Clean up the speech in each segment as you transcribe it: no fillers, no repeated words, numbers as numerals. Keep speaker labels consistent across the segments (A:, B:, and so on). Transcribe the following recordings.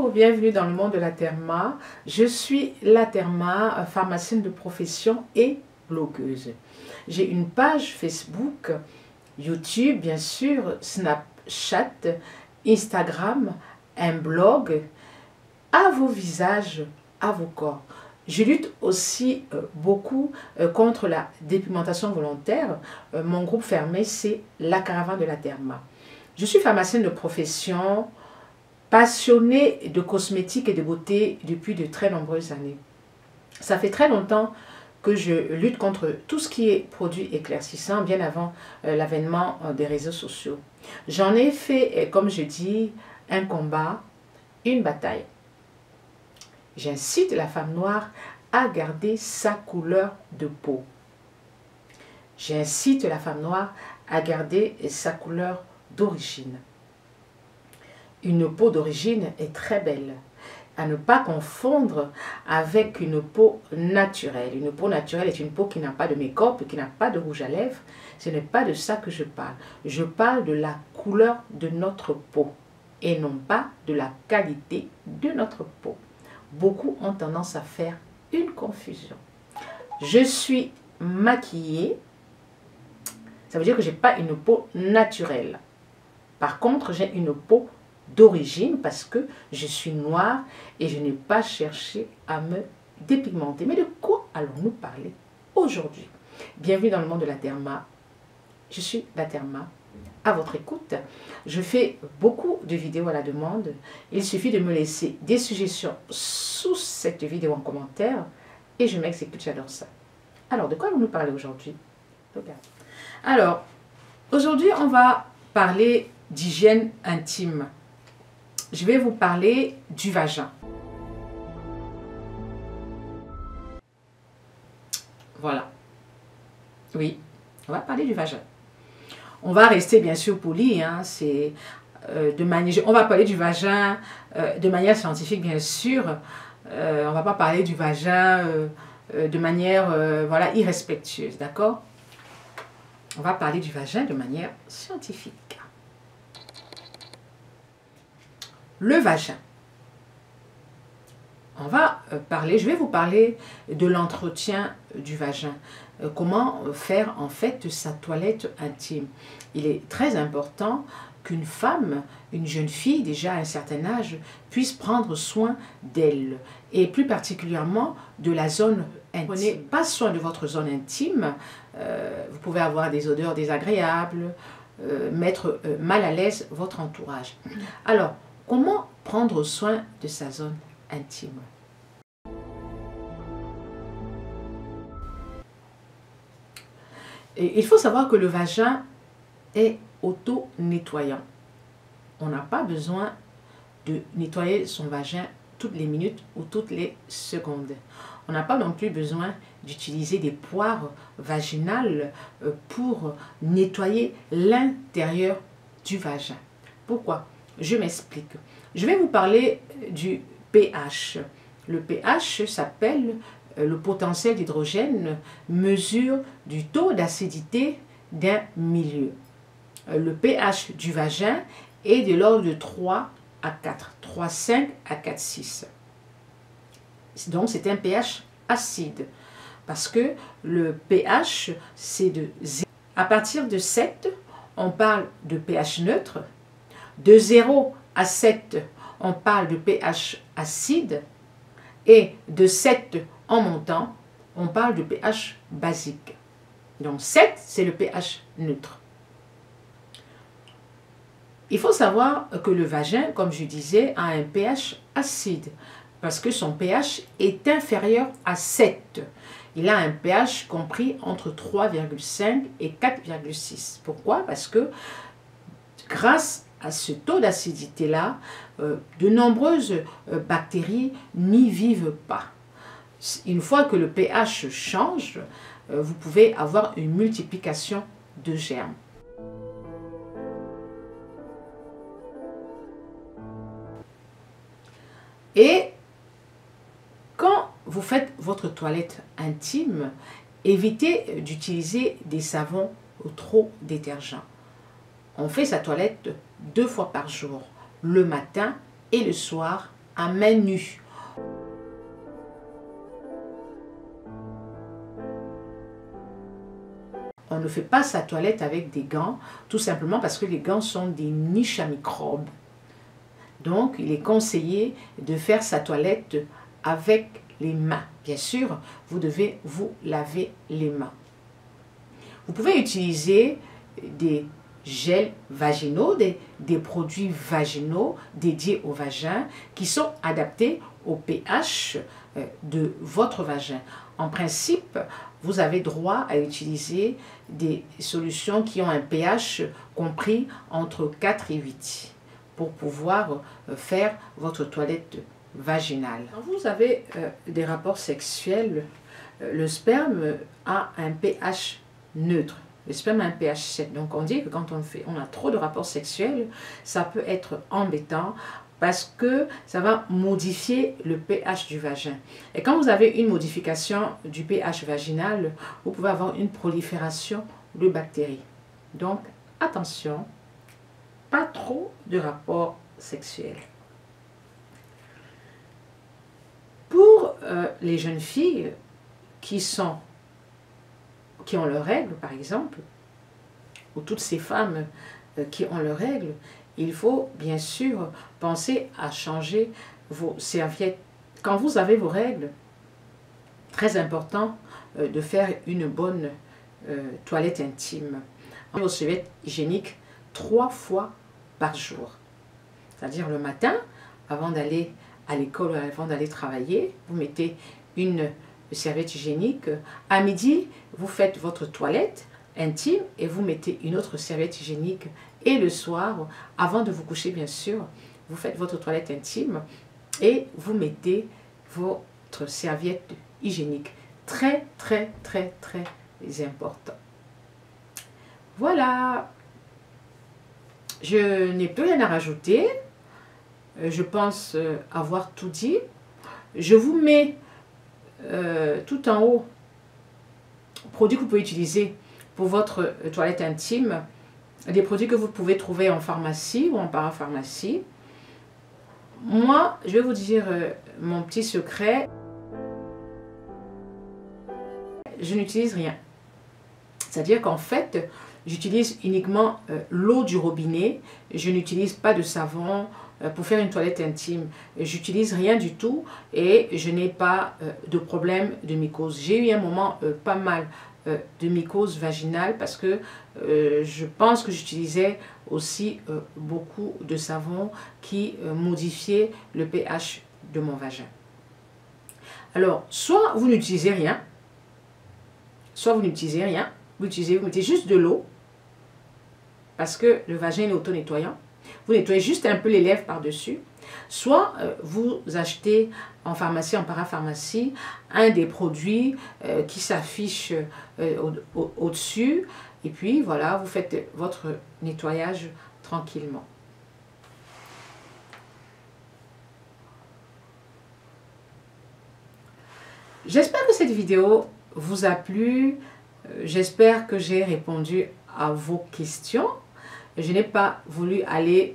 A: Bonjour, bienvenue dans le monde de la Therma. Je suis la Therma, pharmacienne de profession et blogueuse. J'ai une page Facebook, YouTube bien sûr, Snapchat, Instagram, un blog, à vos visages, à vos corps. Je lutte aussi beaucoup contre la dépigmentation volontaire. Mon groupe fermé, c'est la Caravane de la Therma. Je suis pharmacienne de profession, passionnée de cosmétiques et de beauté depuis de très nombreuses années. Ça fait très longtemps que je lutte contre tout ce qui est produit éclaircissant, bien avant l'avènement des réseaux sociaux. J'en ai fait, comme je dis, un combat, une bataille. J'incite la femme noire à garder sa couleur de peau. J'incite la femme noire à garder sa couleur d'origine. Une peau d'origine est très belle, à ne pas confondre avec une peau naturelle. Une peau naturelle est une peau qui n'a pas de make-up, qui n'a pas de rouge à lèvres. Ce n'est pas de ça que je parle. Je parle de la couleur de notre peau et non pas de la qualité de notre peau. Beaucoup ont tendance à faire une confusion. Je suis maquillée, ça veut dire que je n'ai pas une peau naturelle. Par contre, j'ai une peau d'origine parce que je suis noire et je n'ai pas cherché à me dépigmenter. Mais de quoi allons-nous parler aujourd'hui? Bienvenue dans le monde de la Therma. Je suis la Therma, à votre écoute. Je fais beaucoup de vidéos à la demande. Il suffit de me laisser des suggestions sous cette vidéo en commentaire et je m'exécute, j'adore ça. Alors, de quoi allons-nous parler aujourd'hui? Alors, aujourd'hui, on va parler d'hygiène intime. Je vais vous parler du vagin. Voilà. Oui, on va parler du vagin. On va rester bien sûr poli, hein, on va parler du vagin de manière scientifique bien sûr. On ne va pas parler du vagin de manière voilà, irrespectueuse, d'accord? On va parler du vagin de manière scientifique. Le vagin. Je vais vous parler de l'entretien du vagin. Comment faire en fait sa toilette intime. Il est très important qu'une femme, une jeune fille déjà à un certain âge, puisse prendre soin d'elle. Et plus particulièrement de la zone intime. Prenez pas soin de votre zone intime. Vous pouvez avoir des odeurs désagréables, mettre mal à l'aise votre entourage. Alors, comment prendre soin de sa zone intime? Et il faut savoir que le vagin est auto-nettoyant. On n'a pas besoin de nettoyer son vagin toutes les minutes ou toutes les secondes. On n'a pas non plus besoin d'utiliser des poires vaginales pour nettoyer l'intérieur du vagin. Pourquoi? Je m'explique. Je vais vous parler du pH. Le pH s'appelle le potentiel d'hydrogène, mesure du taux d'acidité d'un milieu. Le pH du vagin est de l'ordre de 3 à 4, 3,5 à 4,6. Donc c'est un pH acide parce que le pH c'est de 0. À partir de 7, on parle de pH neutre. De 0 à 7, on parle de pH acide. Et de 7 en montant, on parle de pH basique. Donc 7, c'est le pH neutre. Il faut savoir que le vagin, comme je disais, a un pH acide parce que son pH est inférieur à 7. Il a un pH compris entre 3,5 et 4,6. Pourquoi? Parce que grâce à ce taux d'acidité-là, de nombreuses bactéries n'y vivent pas. Une fois que le pH change, vous pouvez avoir une multiplication de germes. Et quand vous faites votre toilette intime, évitez d'utiliser des savons trop détergents. On fait sa toilette 2 fois par jour, le matin et le soir à main nue. On ne fait pas sa toilette avec des gants, tout simplement parce que les gants sont des niches à microbes. Donc, il est conseillé de faire sa toilette avec les mains. Bien sûr, vous devez vous laver les mains. Vous pouvez utiliser des gels vaginaux, des produits vaginaux dédiés au vagin qui sont adaptés au pH de votre vagin. En principe, vous avez droit à utiliser des solutions qui ont un pH compris entre 4 et 8 pour pouvoir faire votre toilette vaginale. Quand vous avez des rapports sexuels, le sperme a un pH neutre. Le sperme a un pH 7. Donc on dit que quand on a trop de rapports sexuels, ça peut être embêtant parce que ça va modifier le pH du vagin. Et quand vous avez une modification du pH vaginal, vous pouvez avoir une prolifération de bactéries. Donc attention, pas trop de rapports sexuels. Pour les jeunes filles qui ont leurs règles, par exemple, ou toutes ces femmes qui ont leurs règles, il faut bien sûr penser à changer vos serviettes. Quand vous avez vos règles, très important de faire une bonne toilette intime. Vos serviettes hygiéniques 3 fois par jour. C'est-à-dire le matin, avant d'aller à l'école ou avant d'aller travailler, vous mettez une serviette hygiénique. À midi, vous faites votre toilette intime et vous mettez une autre serviette hygiénique. Et le soir, avant de vous coucher bien sûr, vous faites votre toilette intime et vous mettez votre serviette hygiénique. Très, très, très, très important. Voilà. Je n'ai plus rien à rajouter. Je pense avoir tout dit. Je vous mets tout en haut produits que vous pouvez utiliser pour votre toilette intime, des produits que vous pouvez trouver en pharmacie ou en parapharmacie. Moi, je vais vous dire mon petit secret. Je n'utilise rien. C'est-à-dire qu'en fait, j'utilise uniquement l'eau du robinet. Je n'utilise pas de savon pour faire une toilette intime. J'utilise rien du tout et je n'ai pas de problème de mycose. J'ai eu un moment pas mal de mycose vaginale parce que je pense que j'utilisais aussi beaucoup de savon qui modifiait le pH de mon vagin. Alors, soit vous n'utilisez rien, vous mettez juste de l'eau parce que le vagin est auto-nettoyant. Vous nettoyez juste un peu les lèvres par-dessus. Soit vous achetez en pharmacie, en parapharmacie, un des produits qui s'affiche au-dessus. Et puis voilà, vous faites votre nettoyage tranquillement. J'espère que cette vidéo vous a plu. J'espère que j'ai répondu à vos questions. Je n'ai pas voulu aller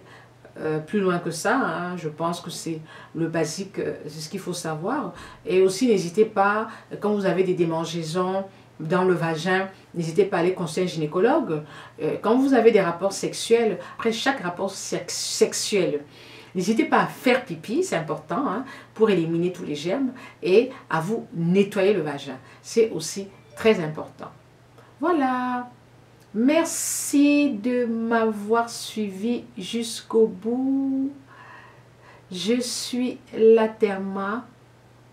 A: plus loin que ça. Hein. Je pense que c'est le basique, c'est ce qu'il faut savoir. Et aussi, n'hésitez pas, quand vous avez des démangeaisons dans le vagin, n'hésitez pas à aller consulter un gynécologue. Quand vous avez des rapports sexuels, après chaque rapport sexuel, n'hésitez pas à faire pipi, c'est important, hein, pour éliminer tous les germes, et à vous nettoyer le vagin. C'est aussi très important. Voilà. Merci de m'avoir suivi jusqu'au bout. Je suis Laterma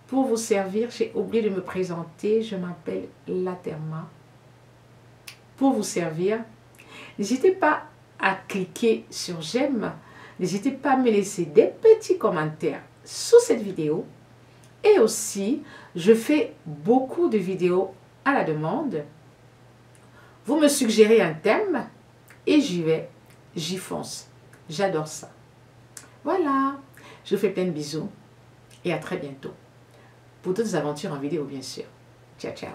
A: pour vous servir. J'ai oublié de me présenter. Je m'appelle Laterma pour vous servir. N'hésitez pas à cliquer sur j'aime. N'hésitez pas à me laisser des petits commentaires sous cette vidéo. Et aussi, je fais beaucoup de vidéos à la demande. Vous me suggérez un thème et j'y vais, j'y fonce. J'adore ça. Voilà, je vous fais plein de bisous et à très bientôt. Pour d'autres aventures en vidéo, bien sûr. Ciao, ciao.